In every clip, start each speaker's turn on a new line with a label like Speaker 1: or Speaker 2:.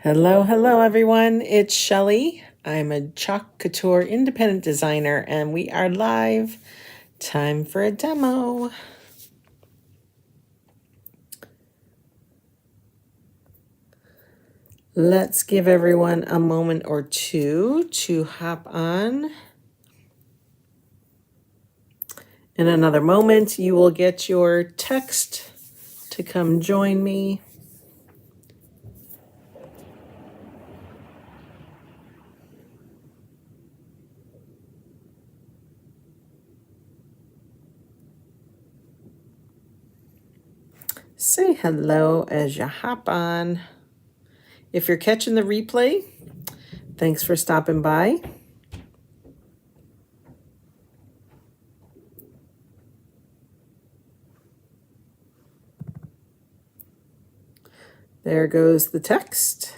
Speaker 1: Hello, hello everyone. It's Shelly. I'm a Chalk Couture independent designer and we are live. Time for a demo. Let's give everyone a moment or two to hop on. In another moment, you will get your text to come join me. Say hello as you hop on. If you're catching the replay, thanks for stopping by. There goes the text.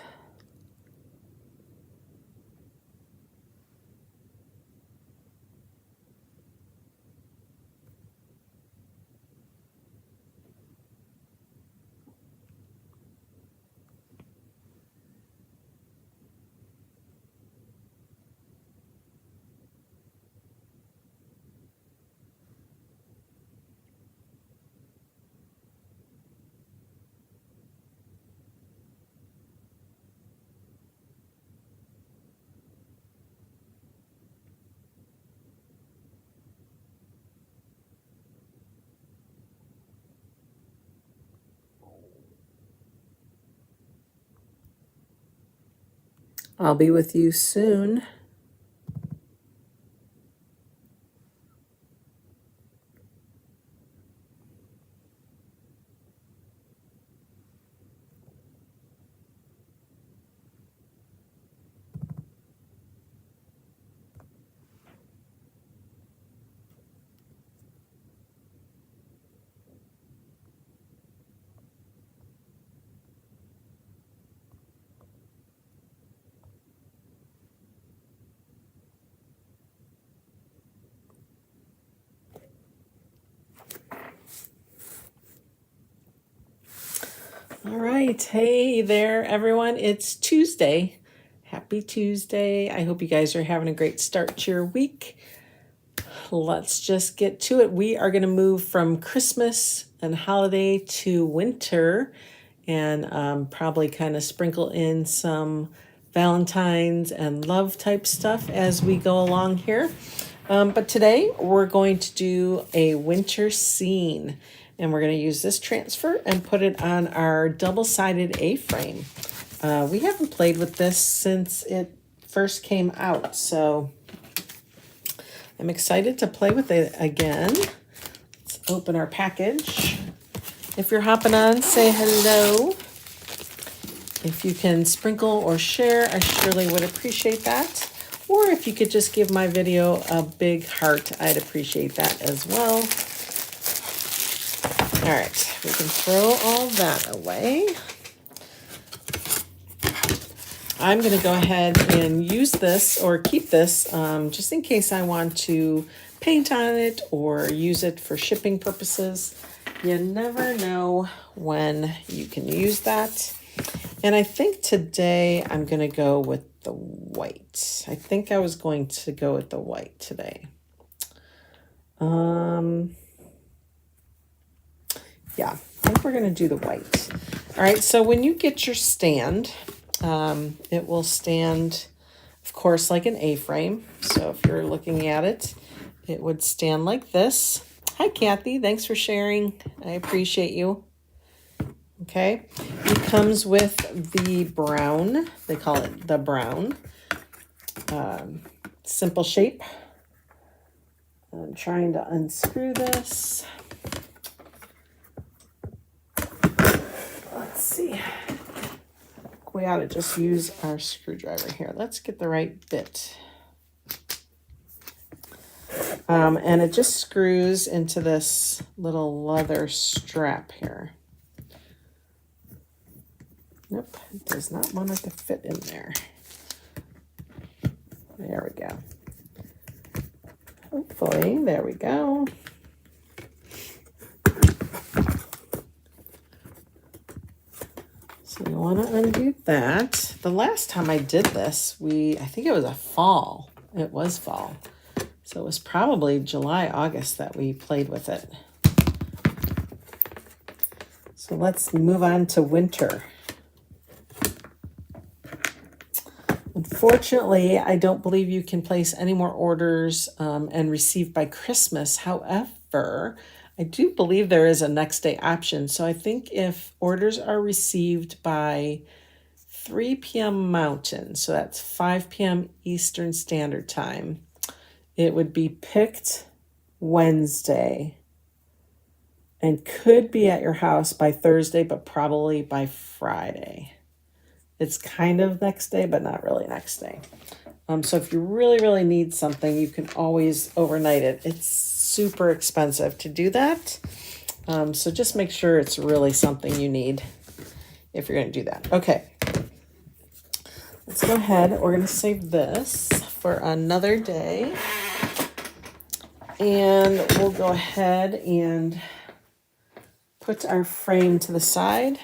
Speaker 1: I'll be with you soon. All right. Hey there, everyone. It's Tuesday. Happy Tuesday. I hope you guys are having a great start to your week. Let's just get to it. We are going to move from Christmas and holiday to winter and probably kind of sprinkle in some Valentine's and love type stuff as we go along here. But today we're going to do a winter scene. And we're going to use this transfer and put it on our double-sided A-frame. We haven't played with this since it first came out, so I'm excited to play with it again. Let's open our package. If you're hopping on, say hello. If you can sprinkle or share, I surely would appreciate that. Or if you could just give my video a big heart, I'd appreciate that as well. All right, we can throw all that away. I'm going to go ahead and use this or keep this just in case I want to paint on it or use it for shipping purposes. You never know when you can use that. And I think today I'm going to go with the white. I think I was going to go with the white today. Yeah, I think we're going to do the white. All right, so when you get your stand, it will stand, of course, like an A-frame. So if you're looking at it, it would stand like this. Hi, Kathy. Thanks for sharing. I appreciate you. Okay. It comes with the brown. They call it the brown. Simple shape. I'm trying to unscrew this. Let's see. We ought to just use our screwdriver here. Let's get the right bit. And it just screws into this little leather strap here. Nope, it does not want it to fit in there. There we go. Hopefully, there we go. So you want to undo that. The last time I did this, I think it was a fall. It was fall. So it was probably July, August that we played with it. So let's move on to winter. Unfortunately, I don't believe you can place any more orders and receive by Christmas. However, I do believe there is a next day option. So I think if orders are received by 3 p.m. Mountain, so that's 5 p.m. Eastern Standard Time, it would be picked Wednesday and could be at your house by Thursday, but probably by Friday. It's kind of next day, but not really next day. So if you really, really need something, you can always overnight it. It's super expensive to do that. So just make sure it's really something you need if you're going to do that. Okay. Let's go ahead. We're going to save this for another day. And we'll go ahead and put our frame to the side.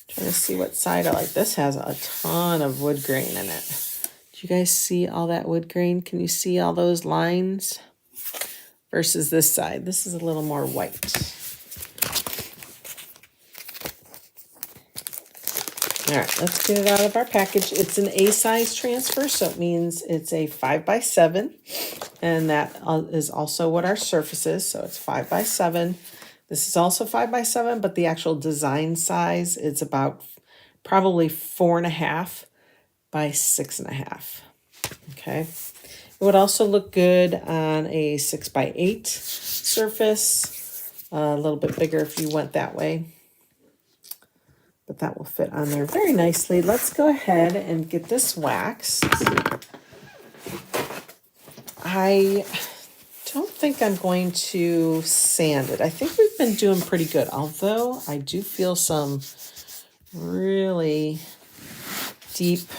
Speaker 1: Trying to see what side I like. This has a ton of wood grain in it. Do you guys see all that wood grain? Can you see all those lines? Versus this side. This is a little more white. All right, let's get it out of our package. It's an A size transfer, so it means it's a 5x7. And that is also what our surface is. So it's 5x7. This is also 5x7, but the actual design size is about probably 4.5 by 6.5. Okay. It would also look good on a 6x8 surface. A little bit bigger if you went that way. But that will fit on there very nicely. Let's go ahead and get this waxed. I don't think I'm going to sand it. I think we've been doing pretty good, although I do feel some really deep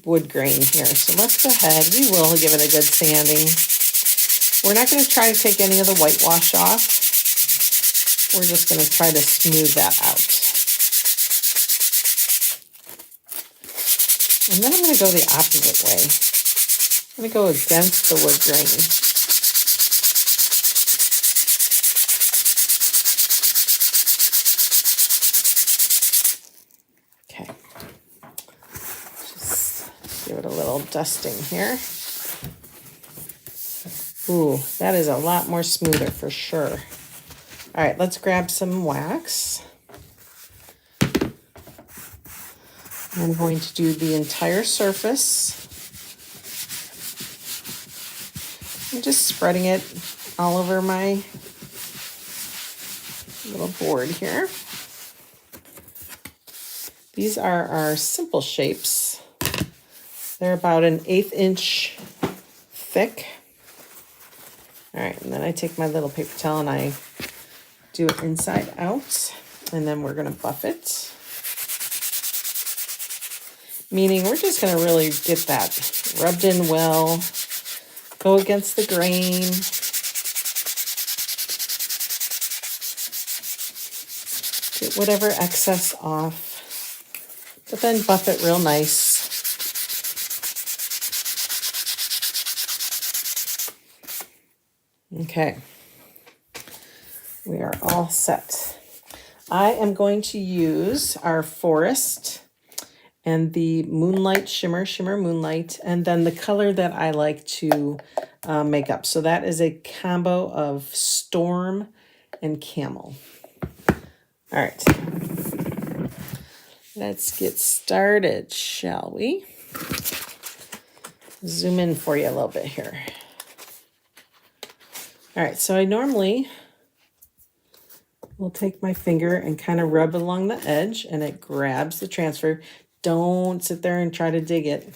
Speaker 1: wood grain here. So let's go ahead. We will give it a good sanding. We're not going to try to take any of the whitewash off. We're just going to try to smooth that out. And then I'm going to go the opposite way. I'm going to go against the wood grain. Okay. Just give it a little dusting here. Ooh, that is a lot more smoother for sure. All right, let's grab some wax. I'm going to do the entire surface. I'm just spreading it all over my little board here. These are our simple shapes. They're about an 1/8 inch thick. All right, and then I take my little paper towel and I do it inside out, and then we're gonna buff it. Meaning we're just gonna really get that rubbed in well, go against the grain. Get whatever excess off, but then buff it real nice. Okay, we are all set. I am going to use our forest and the moonlight shimmer moonlight, and then the color that I like to make up. So that is a combo of storm and camel. All right, let's get started, shall we? Zoom in for you a little bit here. All right, so I normally will take my finger and kind of rub along the edge, and it grabs the transfer. Don't sit there and try to dig it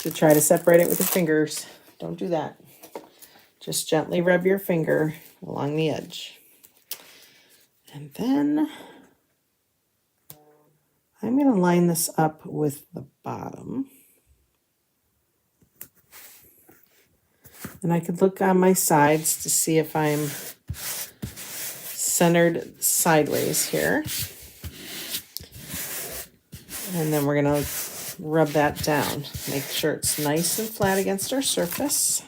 Speaker 1: to try to separate it with your fingers. Don't do that. Just gently rub your finger along the edge. And then I'm going to line this up with the bottom. And I could look on my sides to see if I'm centered sideways here. And then we're going to rub that down. Make sure it's nice and flat against our surface.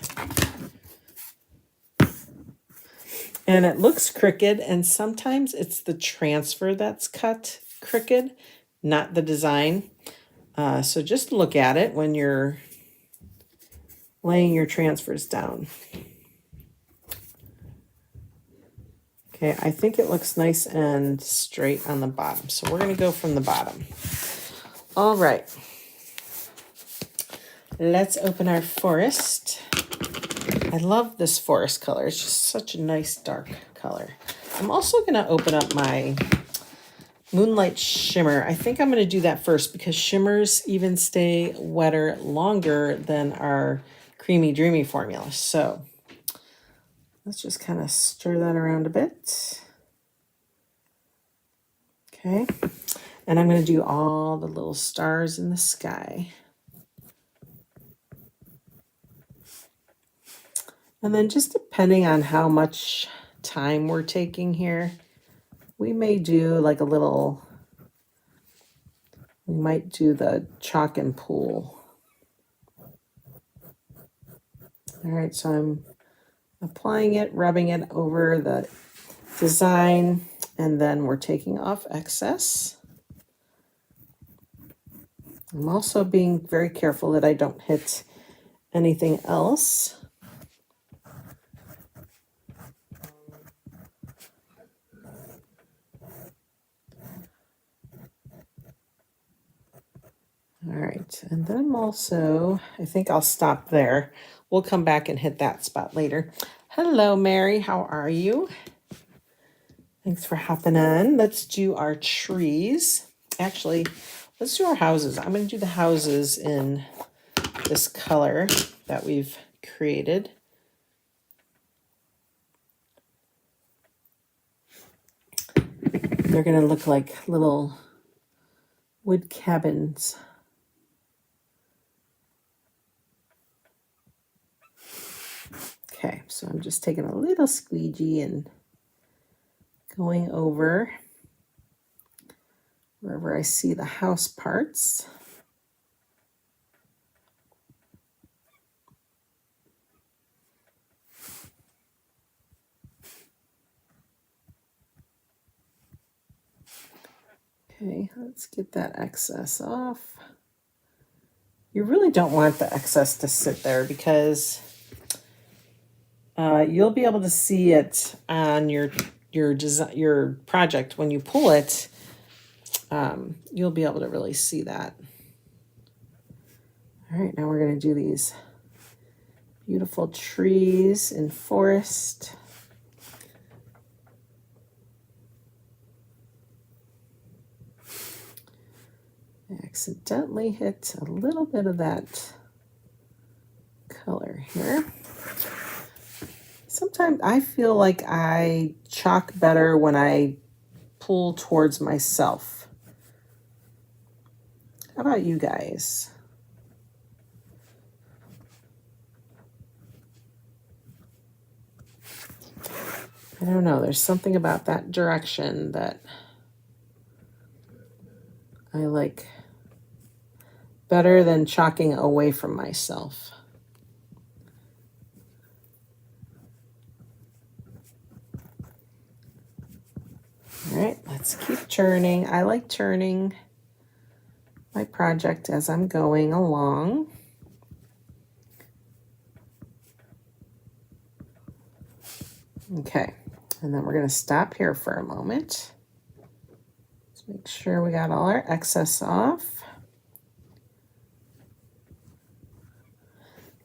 Speaker 1: And it looks crooked, and sometimes it's the transfer that's cut crooked, not the design. So just look at it when you're laying your transfers down. Okay, I think it looks nice and straight on the bottom. So we're going to go from the bottom. All right. Let's open our forest. I love this forest color. It's just such a nice dark color. I'm also going to open up my Moonlight Shimmer. I think I'm going to do that first because shimmers even stay wetter longer than our Creamy Dreamy formula. So let's just kind of stir that around a bit. Okay. And I'm going to do all the little stars in the sky. And then just depending on how much time we're taking here, we may do like a little, we might do the Chalkin pool. All right, so I'm applying it, rubbing it over the design, and then we're taking off excess. I'm also being very careful that I don't hit anything else. All right, and then I'm also, I think I'll stop there. We'll come back and hit that spot later. Hello, Mary, how are you? Thanks for hopping on. Let's do our trees. Actually, let's do our houses. I'm going to do the houses in this color that we've created. They're going to look like little wood cabins. Okay, so I'm just taking a little squeegee and going over wherever I see the house parts. Okay, let's get that excess off. You really don't want the excess to sit there because you'll be able to see it on your project when you pull it. You'll be able to really see that. All right, now we're going to do these beautiful trees in forest. I accidentally hit a little bit of that color here. Sometimes I feel like I chalk better when I pull towards myself. How about you guys? I don't know. There's something about that direction that I like better than chalking away from myself. All right, let's keep turning. I like turning my project as I'm going along. Okay, and then we're going to stop here for a moment. Let's make sure we got all our excess off.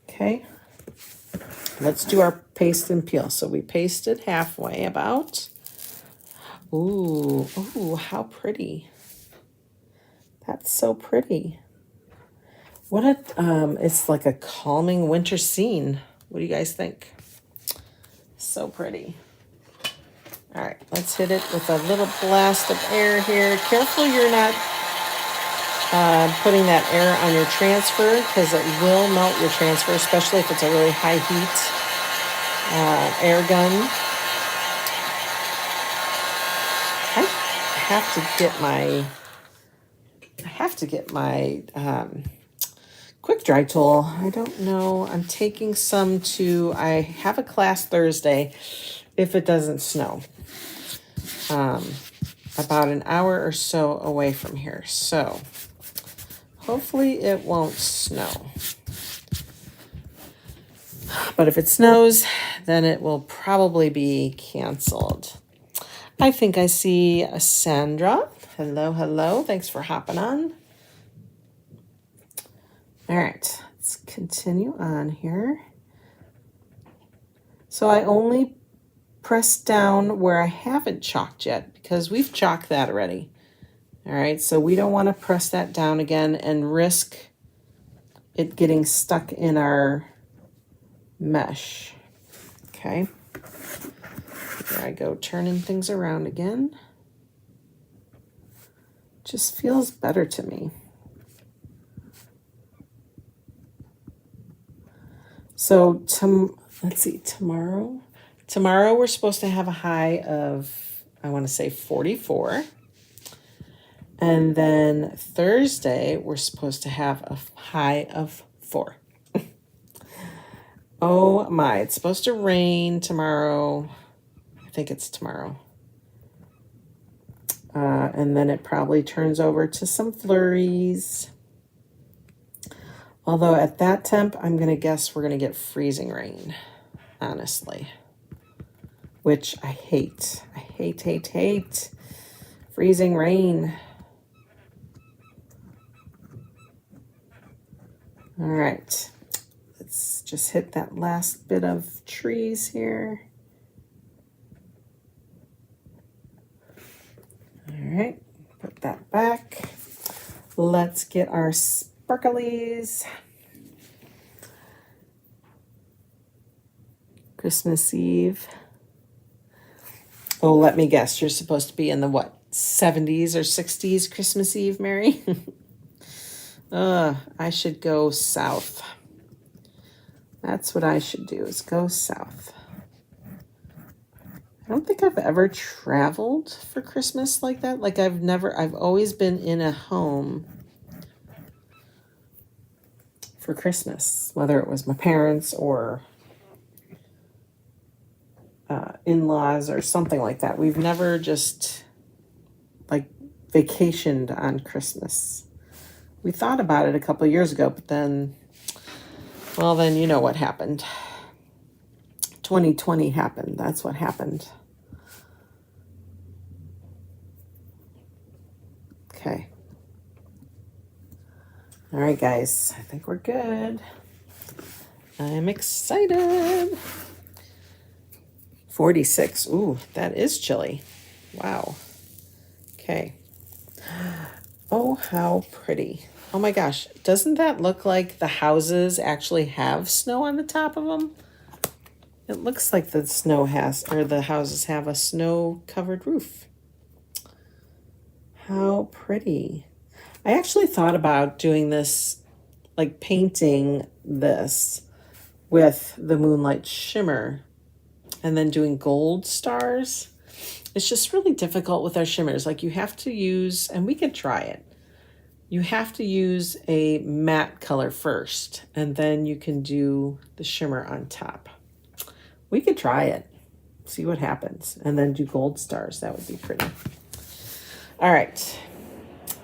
Speaker 1: Okay, let's do our paste and peel. So we pasted halfway about. Ooh, how pretty. That's so pretty. What it's like a calming winter scene. What do you guys think? So pretty. All right, let's hit it with a little blast of air here. Careful you're not putting that air on your transfer because it will melt your transfer, especially if it's a really high heat air gun. have to get my quick dry tool. I don't know. I'm taking some to, I have a class Thursday if it doesn't snow. About an hour or so away from here. So hopefully it won't snow. But if it snows, then it will probably be canceled. I think I see a Sandra. Hello, hello. Thanks for hopping on. All right, let's continue on here. So I only press down where I haven't chalked yet because we've chalked that already. All right, so we don't want to press that down again and risk it getting stuck in our mesh. Okay, here I go, turning things around again. Just feels better to me. So let's see, tomorrow we're supposed to have a high of, I want to say 44. And then Thursday, we're supposed to have a high of 4. Oh my, it's supposed to rain tomorrow. I think it's tomorrow. And then it probably turns over to some flurries. Although at that temp, I'm going to guess we're going to get freezing rain, honestly. Which I hate. I hate freezing rain. All right. Let's just hit that last bit of trees here. All right. Put that back. Let's get our sparklies. Christmas Eve. Oh, let me guess. You're supposed to be in the what? 70s or 60s Christmas Eve, Mary? I should go south. That's what I should do, is go south. I don't think I've ever traveled for Christmas like that. Like I've always been in a home for Christmas, whether it was my parents or in-laws or something like that. We've never just like vacationed on Christmas. We thought about it a couple of years ago, but then, well, then you know what happened. 2020 happened. That's what happened. Okay. All right, guys. I think we're good. I'm excited. 46. Ooh, that is chilly. Wow. Okay. Oh, how pretty. Oh my gosh. Doesn't that look like the houses actually have snow on the top of them? It looks like the the houses have a snow-covered roof. How pretty. I actually thought about doing this, like painting this with the moonlight shimmer and then doing gold stars. It's just really difficult with our shimmers. Like you have to use, and we could try it. You have to use a matte color first, and then you can do the shimmer on top. We could try it, see what happens, and then do gold stars. That would be pretty. All right,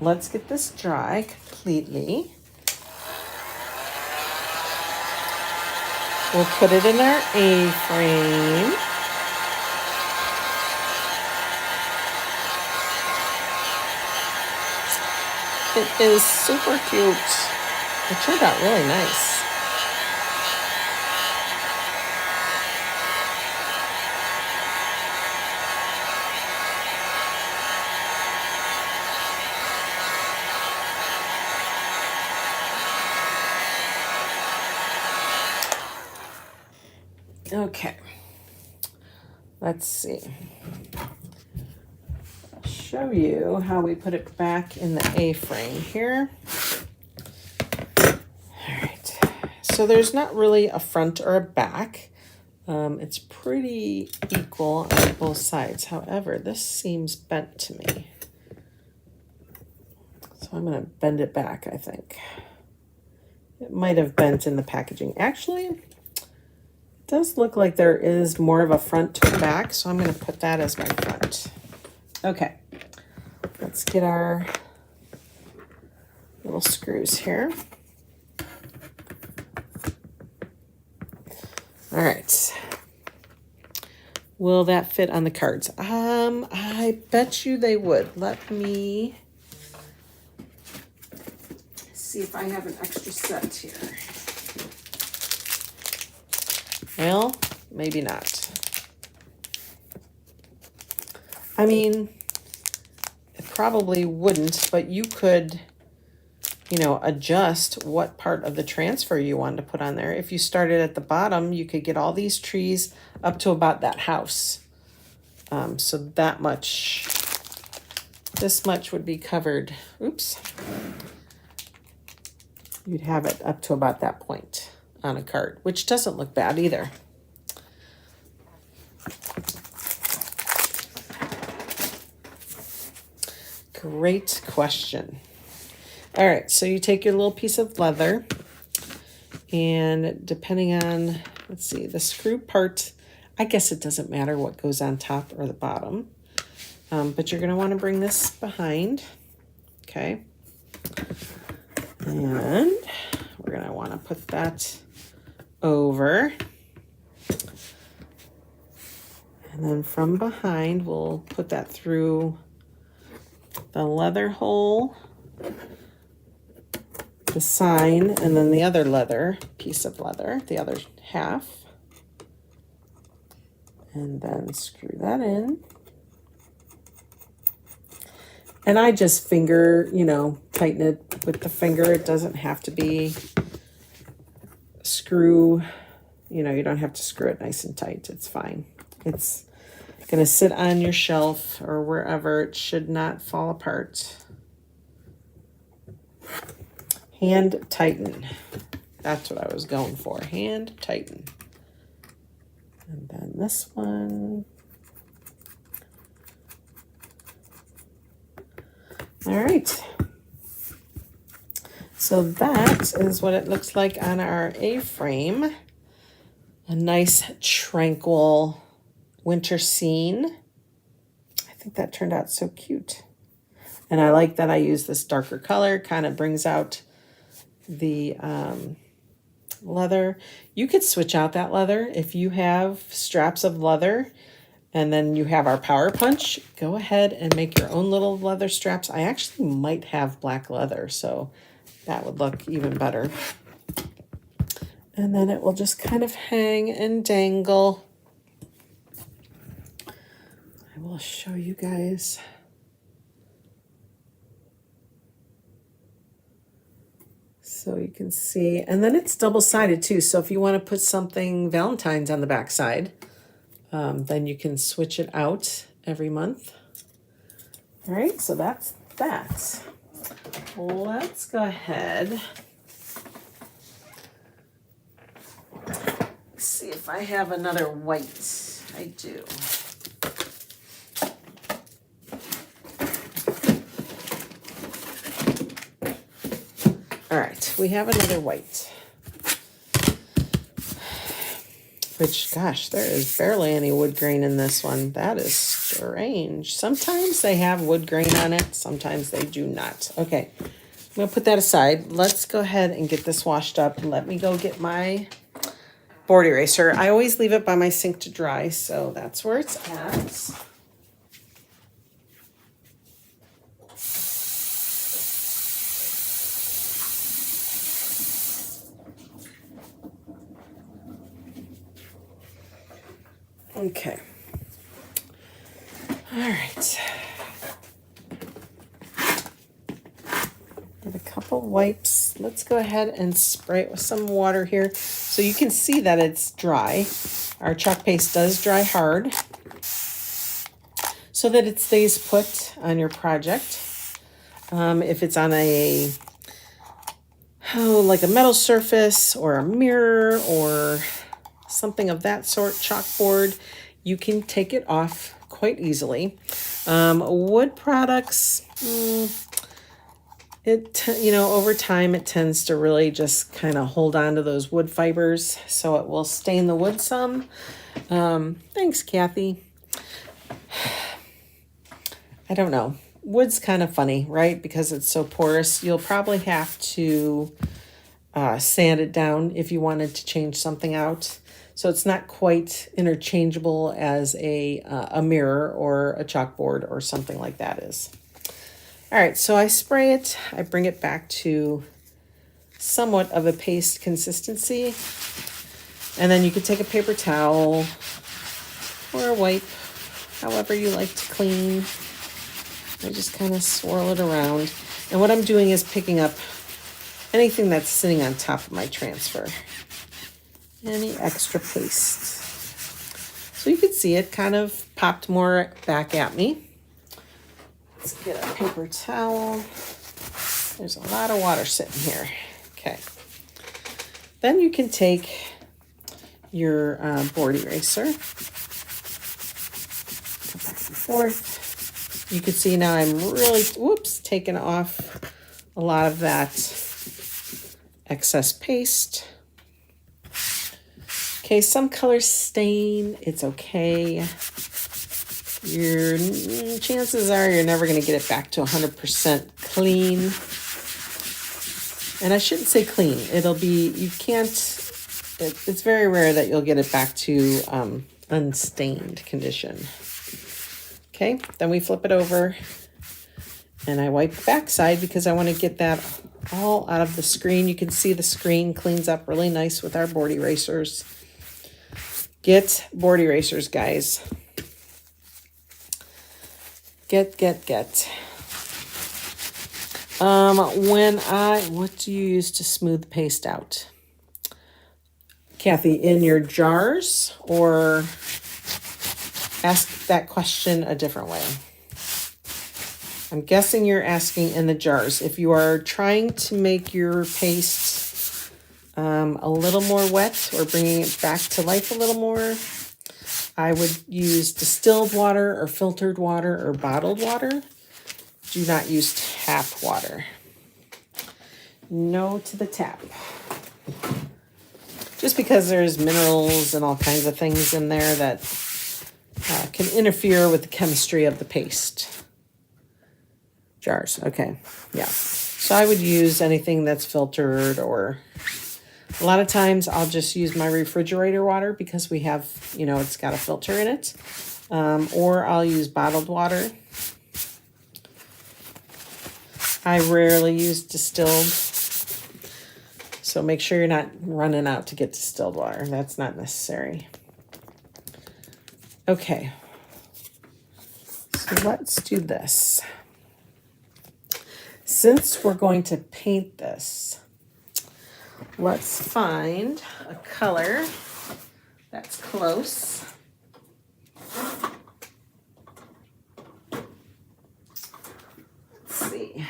Speaker 1: let's get this dry completely. We'll put it in our A-frame. It is super cute. It turned out really nice. Okay, let's see. I'll show you how we put it back in the A-frame here. All right, so there's not really a front or a back. It's pretty equal on both sides. However, this seems bent to me. So I'm going to bend it back, I think. It might have bent in the packaging. Actually, it does look like there is more of a front to a back, so I'm going to put that as my front. Okay, let's get our little screws here. All right. Will that fit on the cards? I bet you they would. Let me see if I have an extra set here. Well, maybe not. I mean, it probably wouldn't, but you could, you know, adjust what part of the transfer you wanted to put on there. If you started at the bottom, you could get all these trees up to about that house. So that much, this much would be covered. Oops. You'd have it up to about that point on a card, which doesn't look bad either. Great question. All right, so you take your little piece of leather, and depending on, let's see, the screw part, I guess it doesn't matter what goes on top or the bottom, but you're going to want to bring this behind, okay? And we're going to want to put that over. And then from behind, we'll put that through the leather hole, the sign, and then the other leather, piece of leather, the other half. And then screw that in. And I just finger, you know, tighten it with the finger. It doesn't have to be screw, you know, you don't have to screw it nice and tight. It's fine. It's going to sit on your shelf or wherever. It should not fall apart. Hand tighten. That's what I was going for. Hand tighten. And then this one. All right. So that is what it looks like on our A-frame. A nice, tranquil winter scene. I think that turned out so cute. And I like that I use this darker color. Kind of brings out the leather. You could switch out that leather. If you have straps of leather and then you have our power punch, go ahead and make your own little leather straps. I actually might have black leather, so that would look even better. And then it will just kind of hang and dangle. I will show you guys. So you can see, and then it's double-sided too. So if you want to put something Valentine's on the back side, then you can switch it out every month. All right, so that's that. Let's go ahead. See if I have another white. I do. All right, we have another white. Which, gosh, there is barely any wood grain in this one. That is strange. Sometimes they have wood grain on it. Sometimes they do not. Okay, I'm going to put that aside. Let's go ahead and get this washed up. Let me go get my board eraser. I always leave it by my sink to dry, so that's where it's at. Okay. All right. Get a couple wipes. Let's go ahead and spray it with some water here so you can see that it's dry. Our chalk paste does dry hard so that it stays put on your project. If it's on like a metal surface or a mirror or something of that sort, chalkboard, you can take it off quite easily. Wood products, you know, over time it tends to really just kind of hold on to those wood fibers, so it will stain the wood some. Thanks, Kathy. I don't know. Wood's kind of funny, right? Because it's so porous. You'll probably have to sand it down if you wanted to change something out. So it's not quite interchangeable as a mirror or a chalkboard or something like that is. All right, so I spray it. I bring it back to somewhat of a paste consistency. And then you could take a paper towel or a wipe, however you like to clean. I just kind of swirl it around. And what I'm doing is picking up anything that's sitting on top of my transfer. Any extra paste. So you can see it kind of popped more back at me. Let's get a paper towel. There's a lot of water sitting here. Okay. Then you can take your board eraser. Go back and forth. You can see now I'm really, taking off a lot of that excess paste. Okay, some colors stain. It's okay. Your chances are you're never going to get it back to 100% clean. And I shouldn't say clean. It'll be, you can't, it's very rare that you'll get it back to unstained condition. Okay, then we flip it over and I wipe the back side because I want to get that all out of the screen. You can see the screen cleans up really nice with our board erasers. Get board erasers, guys. Get. What do you use to smooth the paste out? Kathy, in your jars, or ask that question a different way? I'm guessing you're asking in the jars. If you are trying to make your paste a little more wet or bringing it back to life a little more, I would use distilled water or filtered water or bottled water. Do not use tap water. No to the tap. Just because there's minerals and all kinds of things in there that can interfere with the chemistry of the paste. Jars, okay, yeah. So I would use anything that's filtered, or a lot of times I'll just use my refrigerator water because we have, you know, it's got a filter in it. Or I'll use bottled water. I rarely use distilled. So make sure you're not running out to get distilled water. That's not necessary. Okay. So let's do this. Since we're going to paint this, let's find a color that's close. Let's see.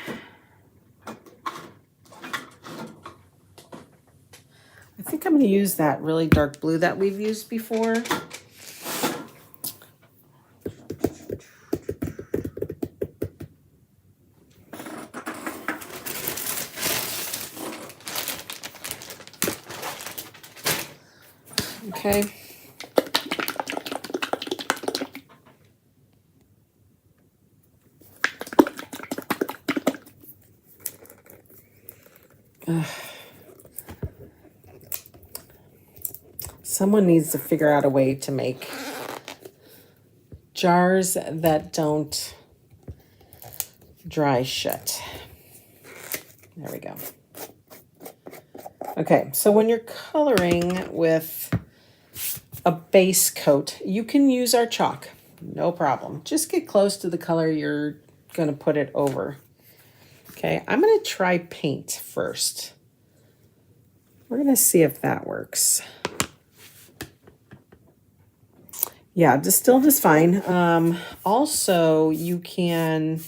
Speaker 1: I think I'm going to use that really dark blue that we've used before. Okay. Someone needs to figure out a way to make jars that don't dry shut. There we go. Okay, so when you're coloring with a base coat, you can use our chalk, no problem. Just get close to the color you're going to put it over. Okay, I'm going to try paint first. We're going to see if that works. Yeah, distilled is fine. Also, you can,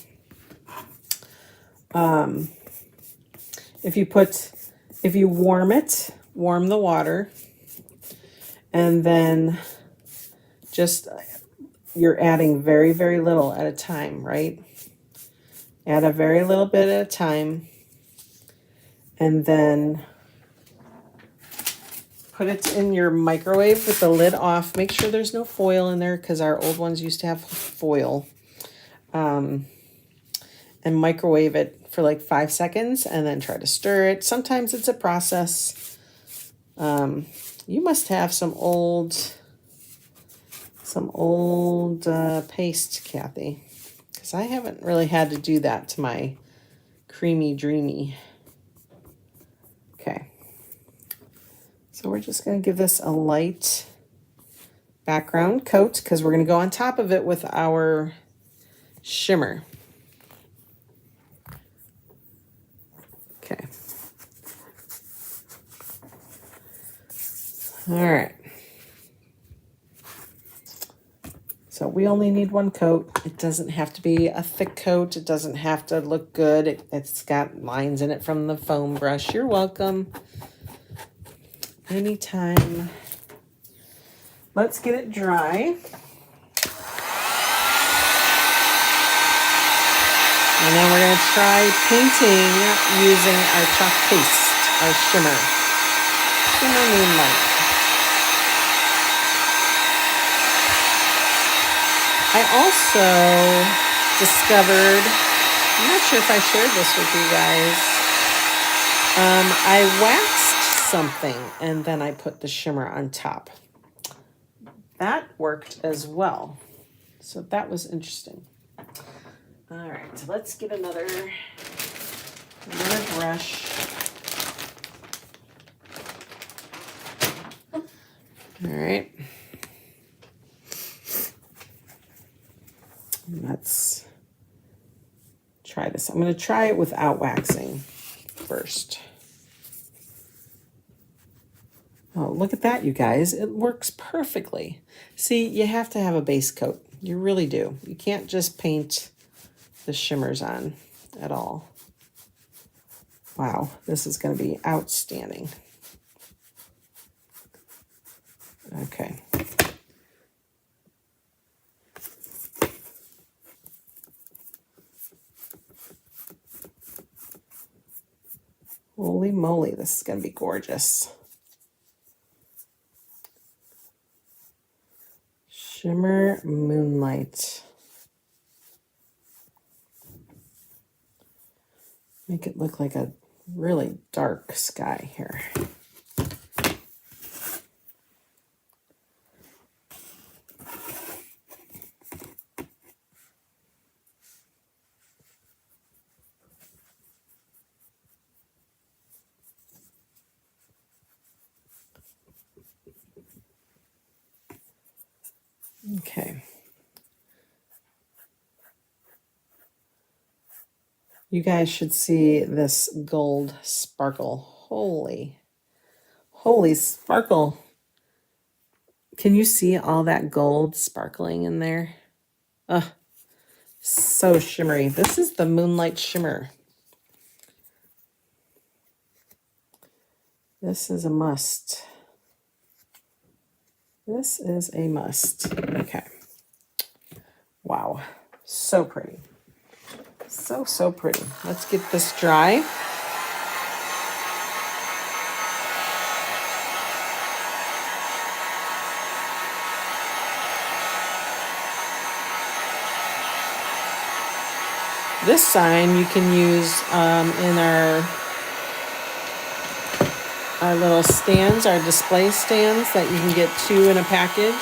Speaker 1: if you warm the water, and then just, you're adding very, very little at a time, right? Add a very little bit at a time. and then put it in your microwave with the lid off. Make sure there's no foil in there because our old ones used to have foil. And microwave it for like 5 seconds and then try to stir it. Sometimes it's a process. You must have some old paste, Kathy, because I haven't really had to do that to my creamy dreamy. Okay, so we're just going to give this a light background coat because we're going to go on top of it with our shimmer. Okay. All right. So we only need one coat. It doesn't have to be a thick coat. It doesn't have to look good. It's got lines in it from the foam brush. You're welcome. Anytime. Let's get it dry. And then we're going to try painting using our chalk paste, our shimmer. Shimmer Moonlight. I also discovered, I'm not sure if I shared this with you guys, I waxed something and then I put the shimmer on top. That worked as well. So that was interesting. All right, so let's get another brush. All right. Let's try this. I'm going to try it without waxing first. Oh, look at that, you guys. It works perfectly. See, you have to have a base coat. You really do. You can't just paint the shimmers on at all. Wow, this is going to be outstanding. Okay. Holy moly, this is going to be gorgeous. Shimmer Moonlight. Make it look like a really dark sky here. Okay. You guys should see this gold sparkle. Holy sparkle. Can you see all that gold sparkling in there? Oh, so shimmery. This is the Moonlight Shimmer. This is a must. This is a must. Okay. Wow. So pretty. So pretty. Let's get this dry. This sign you can use in our little stands, our display stands that you can get 2 in a package.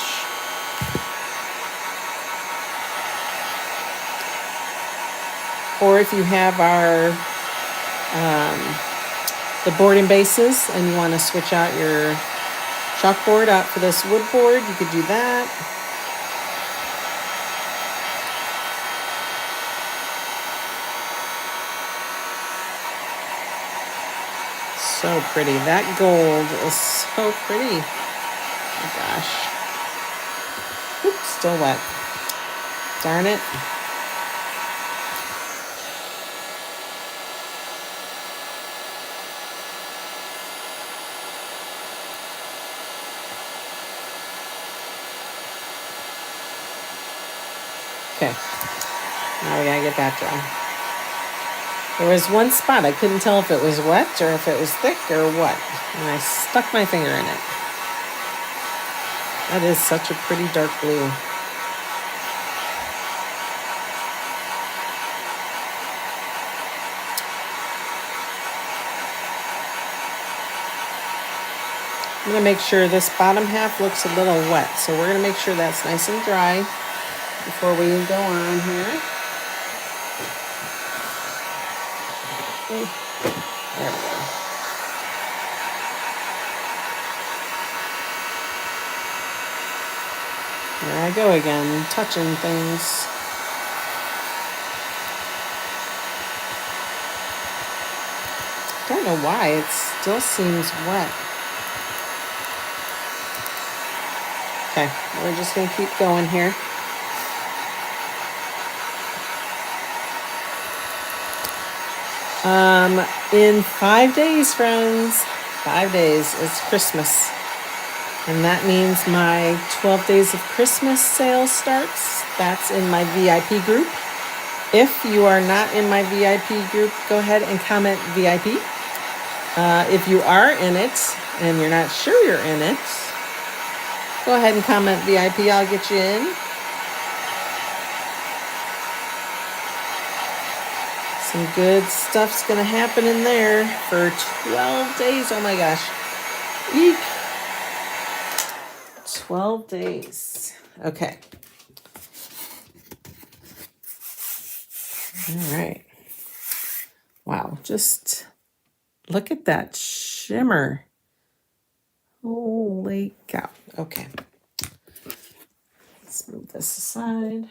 Speaker 1: Or if you have the boarding bases and you want to switch out your chalkboard out for this wood board, you could do that. So pretty. That gold is so pretty. Oh my gosh. Oops, still wet. Darn it. Okay. Now we gotta get that dry. There was one spot I couldn't tell if it was wet or if it was thick or what, and I stuck my finger in it. That is such a pretty dark blue. I'm going to make sure this bottom half looks a little wet, so we're going to make sure that's nice and dry before we go on here. Okay. There we go. There I go again, touching things. Don't know why, it still seems wet. Okay, we're just going to keep going here. In 5 days, friends, 5 days, it's Christmas. And that means my 12 Days of Christmas sale starts. That's in my VIP group. If you are not in my VIP group, go ahead and comment VIP. If you are in it and you're not sure you're in it, go ahead and comment VIP. I'll get you in. Some good stuff's going to happen in there for 12 days. Oh my gosh. Eek. 12 days. Okay. All right. Wow. Just look at that shimmer. Holy cow. Okay. Let's move this aside.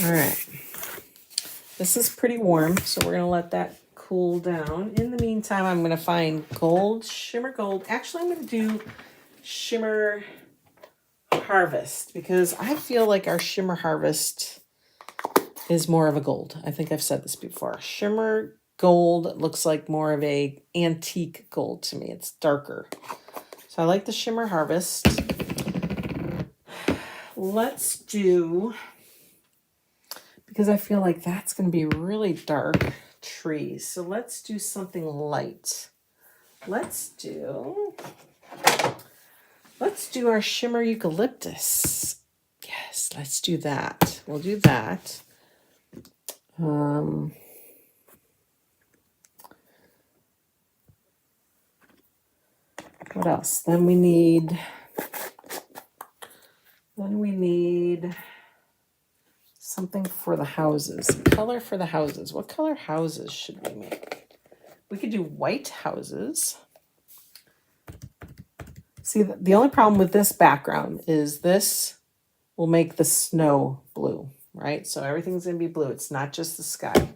Speaker 1: All right. This is pretty warm, so we're going to let that cool down. In the meantime, I'm going to find gold, shimmer gold. Actually, I'm going to do shimmer harvest because I feel like our shimmer harvest is more of a gold. I think I've said this before. Shimmer gold looks like more of a antique gold to me. It's darker. So I like the shimmer harvest. Let's do, because I feel like that's going to be really dark trees. So let's do something light. Let's do our shimmer eucalyptus. Yes, let's do that. We'll do that. What else? Then we need something for the houses. Color for the houses. What color houses should we make? We could do white houses. See, the only problem with this background is this will make the snow blue, right? So everything's going to be blue. It's not just the sky.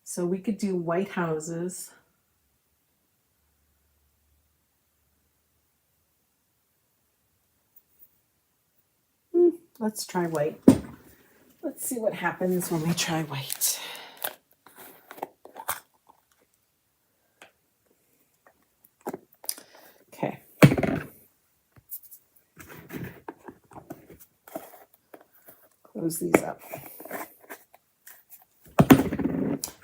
Speaker 1: So we could do white houses. Let's try white. Let's see what happens when we try white. Okay. Close these up.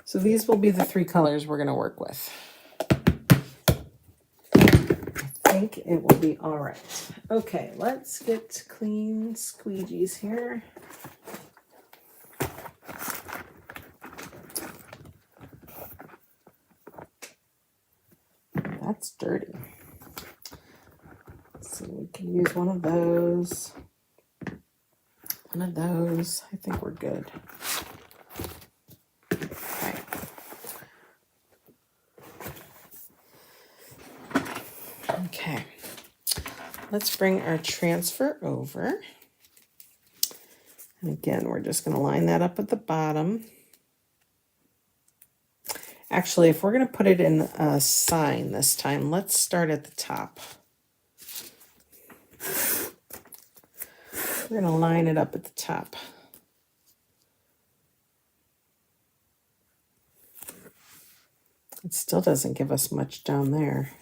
Speaker 1: So these will be the 3 colors we're going to work with. I think it will be all right. Okay, let's get clean squeegees here. That's dirty. So we can use one of those. One of those. I think we're good. Okay. Okay. Let's bring our transfer over. And again, we're just going to line that up at the bottom. Actually, if we're going to put it in a sign this time, let's start at the top. We're going to line it up at the top. It still doesn't give us much down there.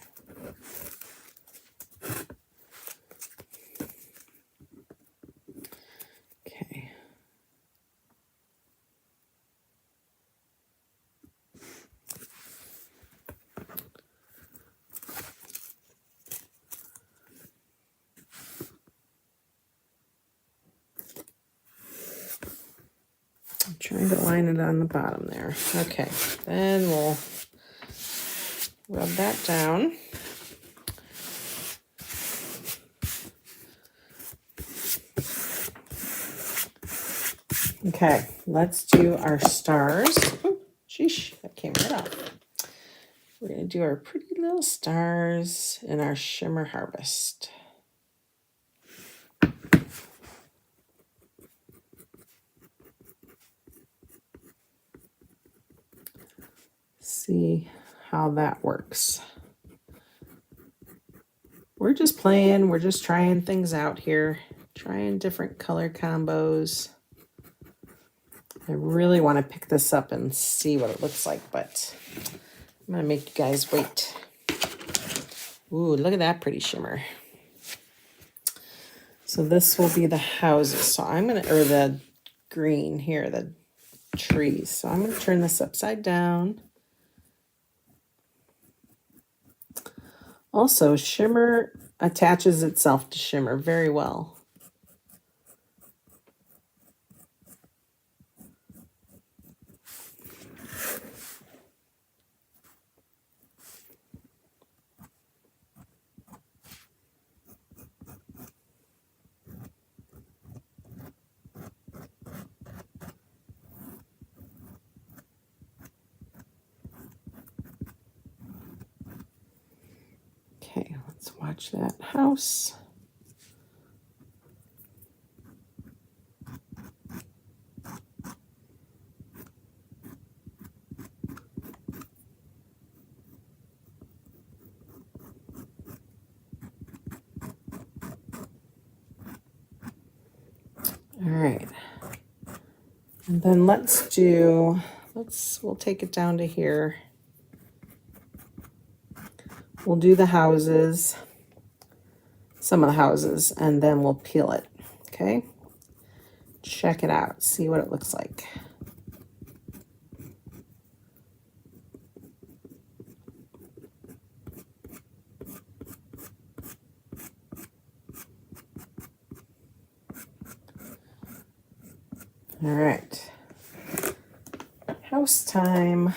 Speaker 1: Trying to line it on the bottom there. Okay, then we'll rub that down. Okay, let's do our stars. Oh, sheesh, that came right off. We're going to do our pretty little stars in our Shimmer Harvest. See how that works. We're just playing, we're just trying things out here, trying different color combos. I really want to pick this up and see what it looks like, but I'm going to make you guys wait. Ooh, look at that pretty shimmer. So this will be the houses. So I'm going to, or the green here, the trees. So I'm going to turn this upside down. Also, shimmer attaches itself to shimmer very well. Okay, let's watch that house. All right. And then we'll take it down to here. We'll do the houses, some of the houses, and then we'll peel it, okay? Check it out, see what it looks like. All right, house time.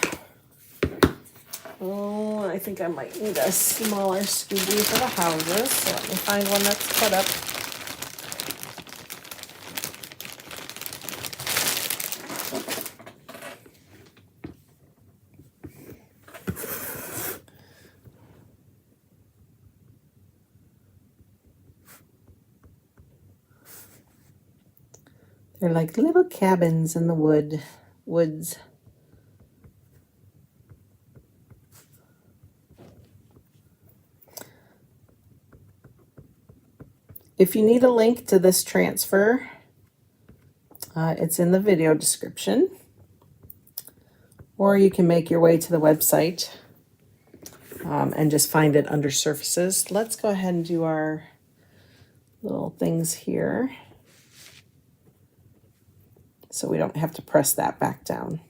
Speaker 1: Oh, I think I might need a smaller Scooby for the houses, so let me find one that's cut up. They're like little cabins in the woods. If you need a link to this transfer, it's in the video description, or you can make your way to the website and just find it under surfaces. Let's go ahead and do our little things here so we don't have to press that back down.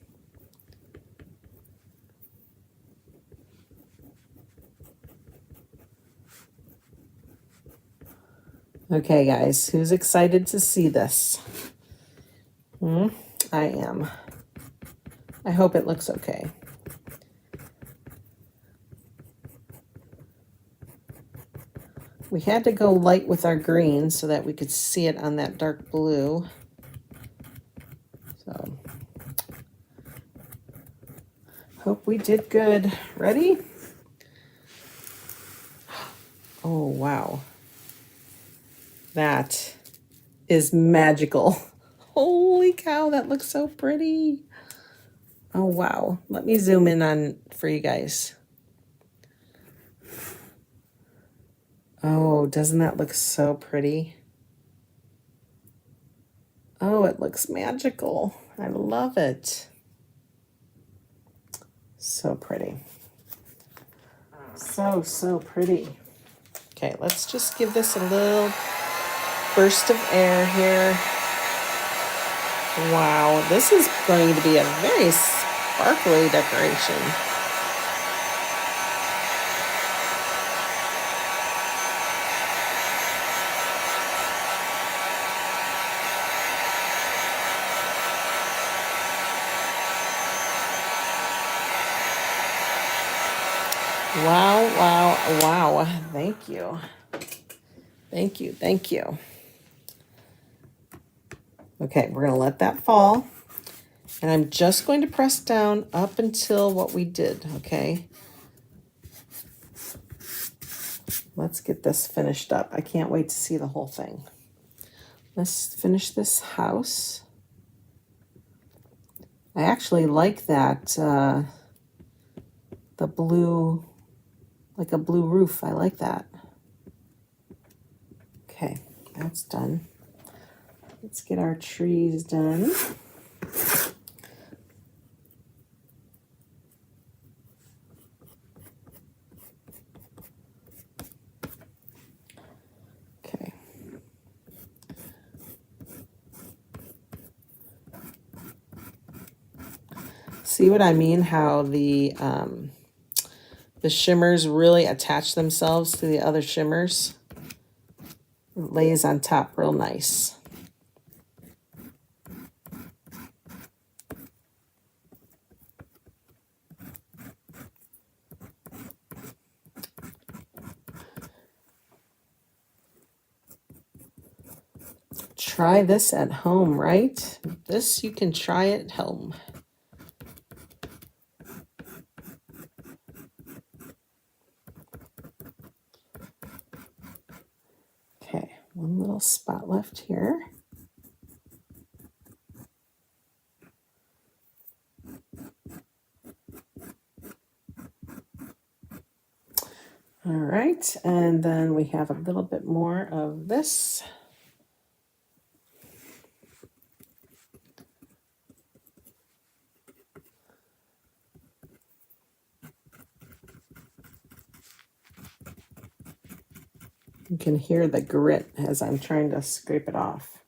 Speaker 1: Okay, guys, who's excited to see this? I am. I hope it looks okay. We had to go light with our green so that we could see it on that dark blue. So, hope we did good. Ready? Oh, wow. That is magical. Holy cow, that looks so pretty. Oh, wow. Let me zoom in on for you guys. Oh, doesn't that look so pretty? Oh, it looks magical. I love it. So pretty. So pretty. Okay, let's just give this a little burst of air here. Wow, this is going to be a very sparkly decoration. Wow, wow, wow. Thank you. Thank you, thank you. Okay, we're gonna let that fall. And I'm just going to press down up until what we did, okay? Let's get this finished up. I can't wait to see the whole thing. Let's finish this house. I actually like that, the blue, like a blue roof. I like that. Okay, that's done. Let's get our trees done. Okay. See what I mean? How the shimmers really attach themselves to the other shimmers. It lays on top real nice. Try this at home, right? This you can try at home. Okay, one little spot left here. All right, and then we have a little bit more of this. You can hear the grit as I'm trying to scrape it off.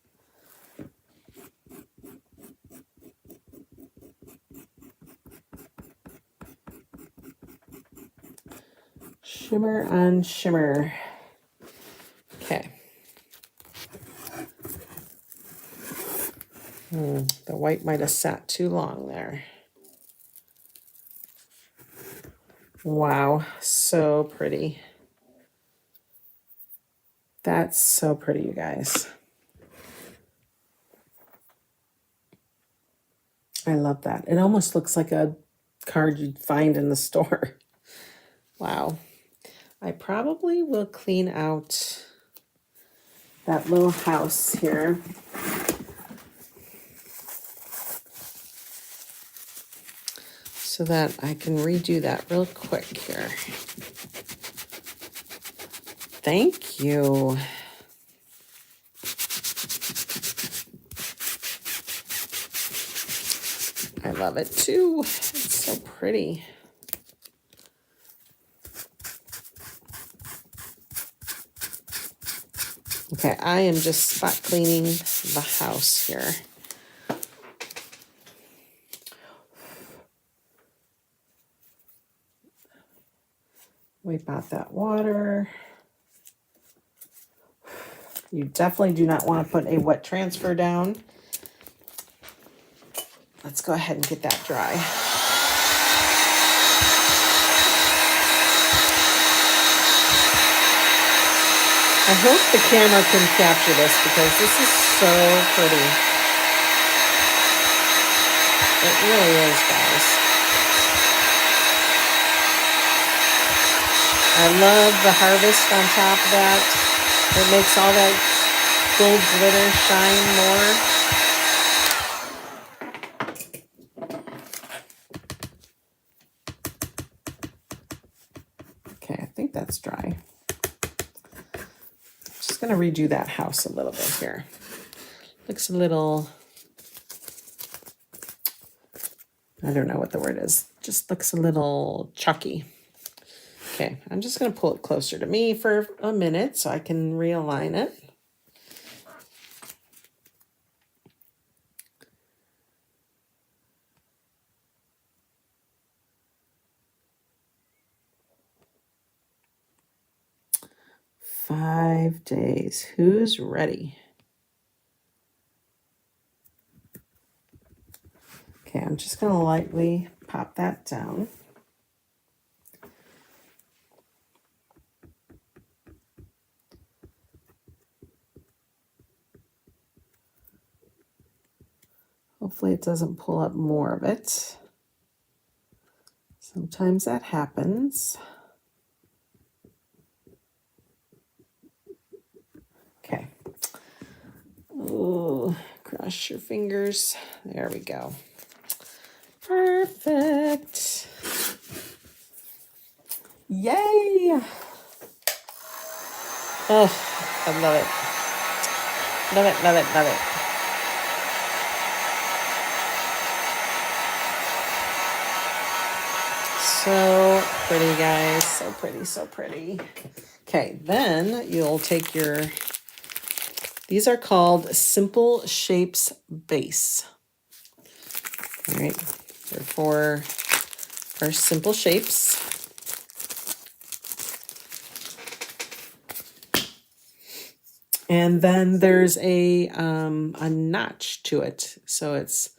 Speaker 1: Shimmer on shimmer. Okay. The white might have sat too long there. Wow, so pretty. That's so pretty, you guys. I love that. It almost looks like a card you'd find in the store. Wow. I probably will clean out that little house here. So that I can redo that real quick here. Thank you. I love it too. It's so pretty. Okay, I am just spot cleaning the house here. Wipe out that water. You definitely do not want to put a wet transfer down. Let's go ahead and get that dry. I hope the camera can capture this because this is so pretty. It really is, guys. I love the harvest on top of that. It makes all that gold glitter shine more. Okay, I think that's dry. Just gonna redo that house a little bit here. Looks a little, I don't know what the word is. Just looks a little chalky. Okay, I'm just gonna pull it closer to me for a minute so I can realign it. "5 days. Who's ready?" Okay, I'm just going to lightly pop that down. Hopefully it doesn't pull up more of it. Sometimes that happens. Okay. Oh, cross your fingers. There we go. Perfect. Yay! Oh, I love it. Love it, love it, love it. So pretty, guys. So pretty, so pretty. Okay, then you'll take your, these are called Simple Shapes Base. All right, they're for our simple shapes. And then there's a notch to it. So it's,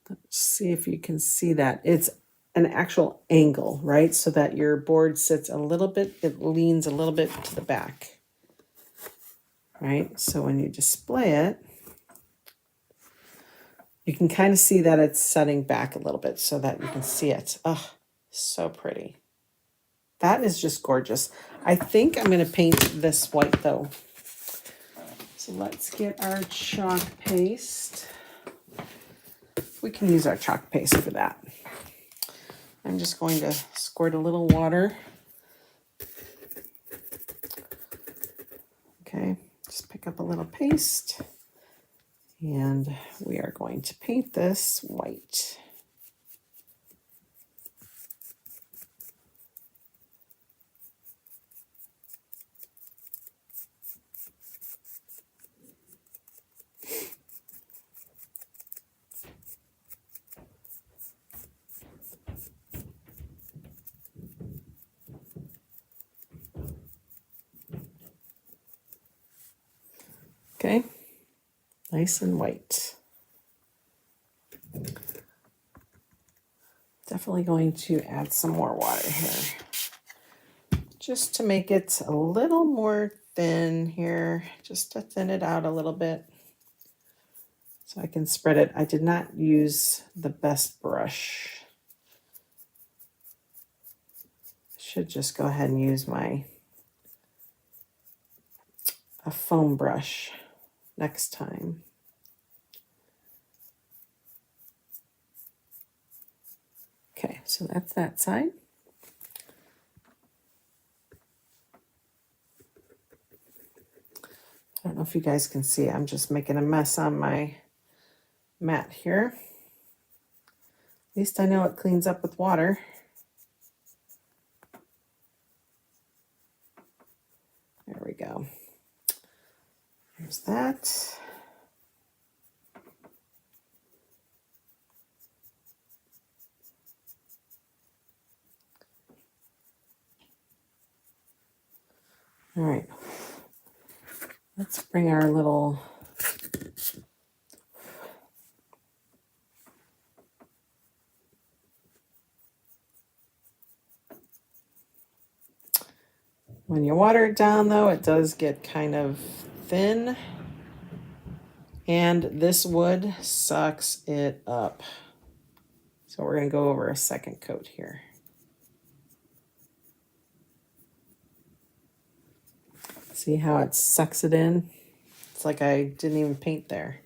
Speaker 1: let's see if you can see that. It's an actual angle, right? So that your board sits a little bit, it leans a little bit to the back, right? So when you display it, you can kind of see that it's setting back a little bit so that you can see it. Oh, so pretty. That is just gorgeous. I think I'm going to paint this white though. So let's get our chalk paste. We can use our chalk paste for that. I'm just going to squirt a little water. Okay, just pick up a little paste. And we are going to paint this white. Okay, nice and white. Definitely going to add some more water here, just to make it a little more thin here, just to thin it out a little bit so I can spread it. I did not use the best brush. Should just go ahead and use a foam brush next time. Okay, so that's that side. I don't know if you guys can see, I'm just making a mess on my mat here. At least I know it cleans up with water. There we go. There's that. All right. Let's bring our little when you water it down though, it does get kind of thin. And this wood sucks it up. So we're going to go over a second coat here. See how it sucks it in? It's like I didn't even paint there.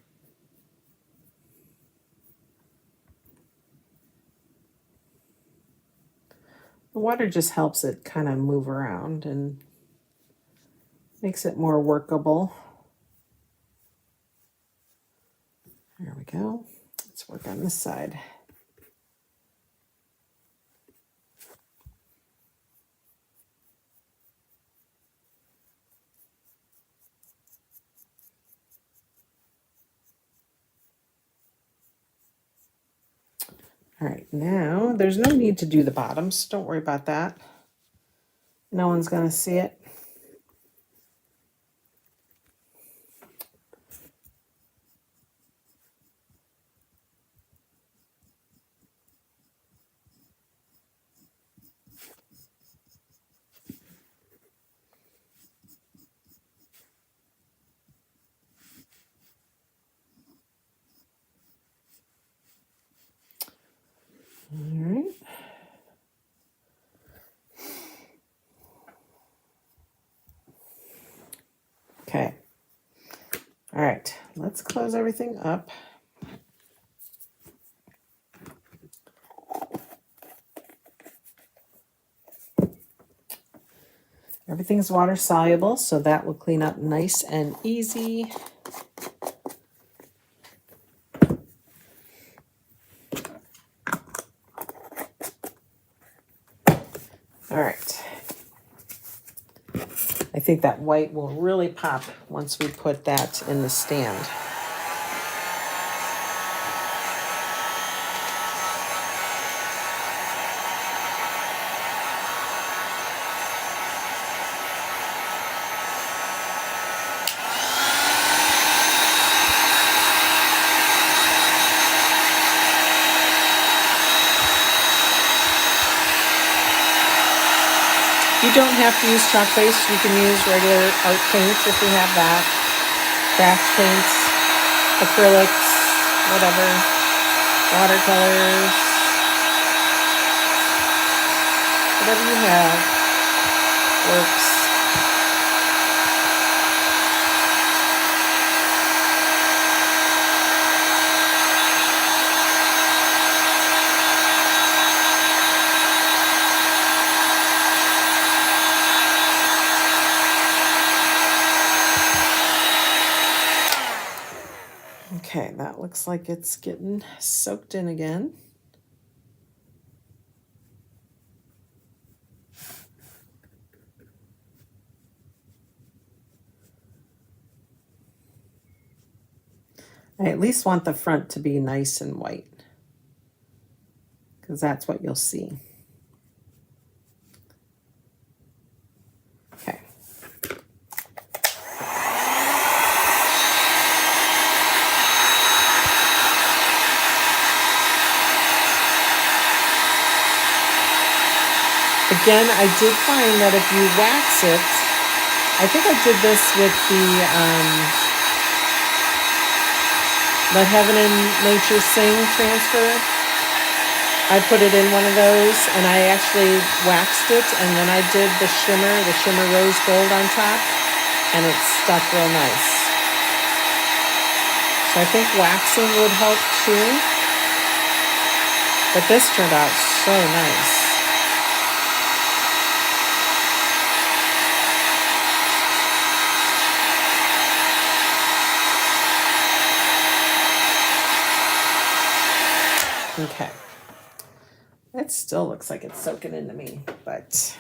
Speaker 1: The water just helps it kind of move around and makes it more workable. There we go. Let's work on this side. All right, now there's no need to do the bottoms. Don't worry about that. No one's going to see it. Okay. All right, let's close everything up. Everything's water soluble, so that will clean up nice and easy. All right. I think that white will really pop once we put that in the stand. You don't have to use chalk paste. You can use regular art paints if you have that. Craft paints, acrylics, whatever, watercolors, whatever you have works. Okay, that looks like it's getting soaked in again. I at least want the front to be nice and white, because that's what you'll see. Okay. Again, I did find that if you wax it, I think I did this with the Let Heaven and Nature Sing transfer. I put it in one of those and I actually waxed it, and then I did the shimmer rose gold on top, and it stuck real nice. So I think waxing would help too. But this turned out so nice. Okay. It still looks like it's soaking into me, but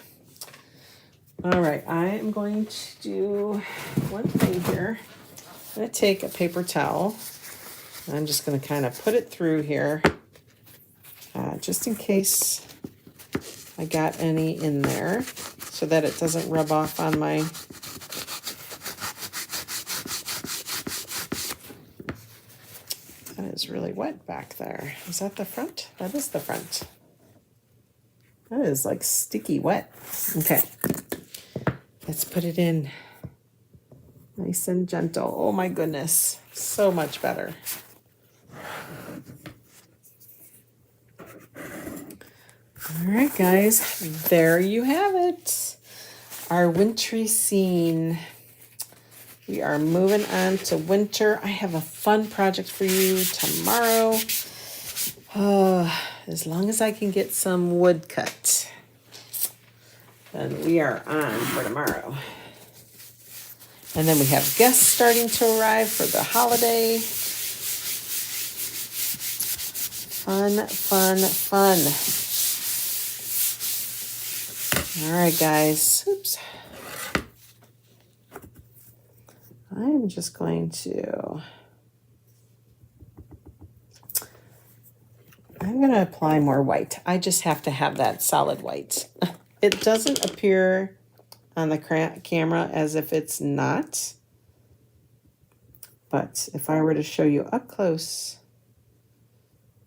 Speaker 1: all right, I am going to do one thing here. I'm going to take a paper towel, and I'm just going to kind of put it through here, just in case I got any in there, so that it doesn't rub off on my That is really wet back there. Is that the front? That is the front. That is like sticky wet. Okay. Let's put it in nice and gentle. Oh my goodness. So much better. All right, guys. There you have it. Our wintry scene. We are moving on to winter. I have a fun project for you tomorrow. As long as I can get some wood cut, then we are on for tomorrow. And then we have guests starting to arrive for the holiday. Fun, fun, fun. All right, guys. Oops. I'm just going to, I'm going to apply more white. I just have to have that solid white. It doesn't appear on the camera as if it's not, but if I were to show you up close,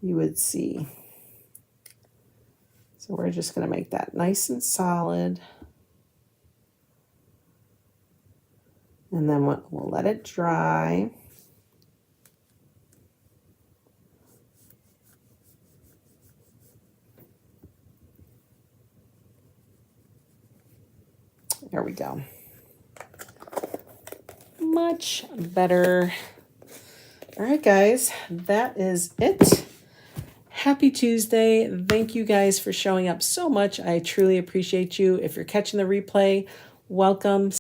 Speaker 1: you would see. So we're just going to make that nice and solid. And then we'll let it dry. There we go. much better. All right, guys, that is it. Happy Tuesday. Thank you guys for showing up so much. I truly appreciate you. If you're catching the replay, welcome.